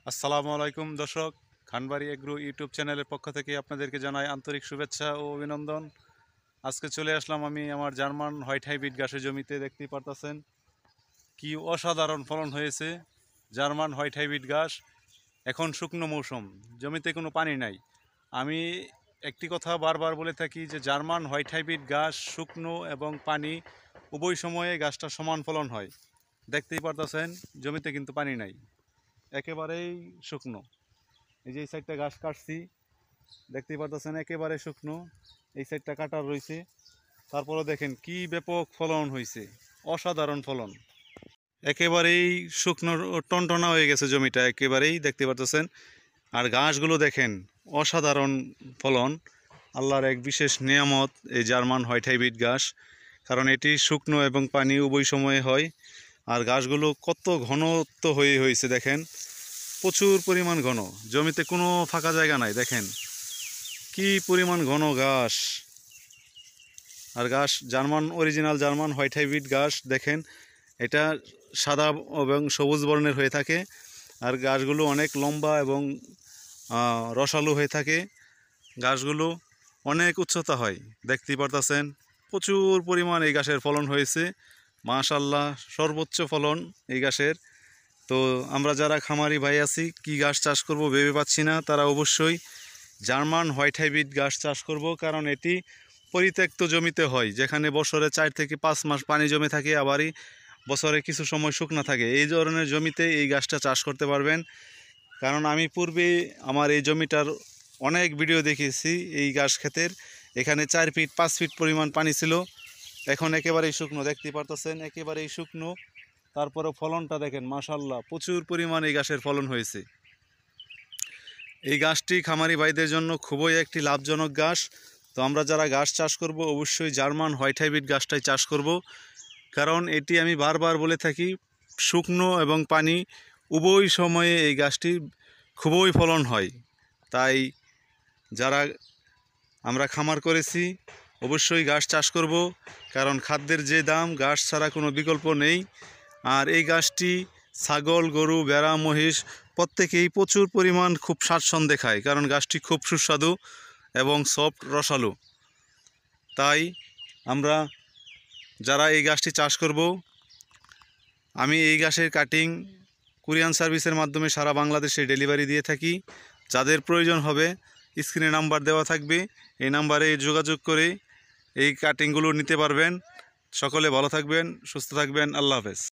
আসসালামু আলাইকুম দর্শক, খানবাড়ি এগ্রো ইউটিউব চ্যানেলের পক্ষ থেকে আপনাদেরকে জানাই আন্তরিক শুভেচ্ছা ও অভিনন্দন। আজকে চলে আসলাম আমি আমার জার্মান হোয়াইট হাইব্রিড ঘাসের জমিতে। দেখতেই পারতেছেন কি অসাধারণ ফলন হয়েছে জার্মান হোয়াইট হাইব্রিড ঘাস। এখন শুকনো মৌসুম, জমিতে কোনো পানি নাই। আমি একটি কথা বারবার বলে থাকি যে জার্মান হোয়াইট হাইব্রিড ঘাস শুকনো এবং পানি উভয় সময়ে গাছটা সমান ফলন হয়। দেখতেই পারতেছেন জমিতে কিন্তু পানি নাই, একেবারেই শুকনো। এই যে এই সাইডটা ঘাস কাটছি, দেখতেই পারতেছেন একেবারে শুকনো। এই সাইডটা কাটার রয়েছে, তারপরে দেখেন কি ব্যাপক ফলন হয়েছে, অসাধারণ ফলন। একেবারেই শুকনো টনটনা হয়ে গেছে জমিটা, একেবারেই দেখতে পারতেছেন। আর ঘাসগুলো দেখেন, অসাধারণ ফলন। আল্লাহর এক বিশেষ নিয়ামত এই জার্মান হোয়াইট হাইব্রিড ঘাস, কারণ এটি শুকনো এবং পানি উভয় সময়ে হয়। আর ঘাসগুলো কত ঘনত্ব হয়েছে দেখেন, প্রচুর পরিমাণ ঘন। জমিতে কোনো ফাঁকা জায়গা নাই, দেখেন কি পরিমাণ ঘন ঘাস। আর ঘাস অরিজিনাল জার্মান হোয়াইট হাইব্রিড ঘাস দেখেন, এটা সাদা এবং সবুজ বর্ণের হয়ে থাকে। আর ঘাসগুলো অনেক লম্বা এবং রসালো হয়ে থাকে। ঘাসগুলো অনেক উচ্চতা হয়, দেখতেই পারতেছেন। প্রচুর পরিমাণ এই ঘাসের ফলন হয়েছে, মাশাআল্লাহ, সর্বোচ্চ ফলন এই ঘাসের। তো আমরা যারা খামারি ভাই আছি, কি ঘাস চাষ করব ভেবে পাচ্ছি না, তারা অবশ্যই জার্মান হোয়াইট হাইব্রিড ঘাস চাষ করব। কারণ এটি পরিত্যক্ত জমিতে হয়, যেখানে বছরে 4 থেকে 5 মাস পানি জমে থাকে, আবারই বছরে কিছু সময় শুকনো থাকে। এই ধরনের জমিতে এই ঘাসটা চাষ করতে পারবেন। কারণ আমি পূর্বে আমার এই জমিটার অনেক ভিডিও দেখেছি এই ঘাস ক্ষেতের। এখানে 4 ফিট 5 ফিট পরিমাণ পানি ছিল, এখন একেবারেই শুকনো, দেখতে পারতেছেন একেবারেই শুকনো। তারপরে ফলনটা দেখেন, মাশাআল্লাহ, প্রচুর পরিমাণ এই ঘাসের ফলন হয়েছে। এই ঘাসটি খামারি ভাইদের জন্য খুবই একটি লাভজনক ঘাস। তো আমরা যারা ঘাস চাষ করব অবশ্যই জার্মান হোয়াইট হাইব্রিড ঘাসটাই চাষ করব। কারণ এটি আমি বারবার বলে থাকি, শুকনো এবং পানি উভয় সময়ে এই ঘাসটি খুবই ফলন হয়। তাই যারা আমরা খামার করেছি অবশ্যই ঘাস চাষ করব, কারণ খাদ্যের যে দাম, ঘাস ছাড়া কোনো বিকল্প নেই। আর এই ঘাসটি ছাগল, গরু, ভেড়া, মহিষ প্রত্যেকেই প্রচুর পরিমাণ খুব স্বাচ্ছন্দ্যে খায়, কারণ ঘাসটি খুব সুস্বাদু এবং সফট, রসালো। তাই আমরা যারা এই ঘাসটি চাষ করব, আমি এই ঘাসের কাটিং কুরিয়ান সার্ভিসের মাধ্যমে সারা বাংলাদেশে ডেলিভারি দিয়ে থাকি। যাদের প্রয়োজন হবে স্ক্রিনে নাম্বার দেওয়া থাকবে, এই নাম্বারে যোগাযোগ করে এই কাটিংগুলো নিতে পারবেন। সকলে ভালো থাকবেন, সুস্থ থাকবেন, আল্লাহ হাফেজ।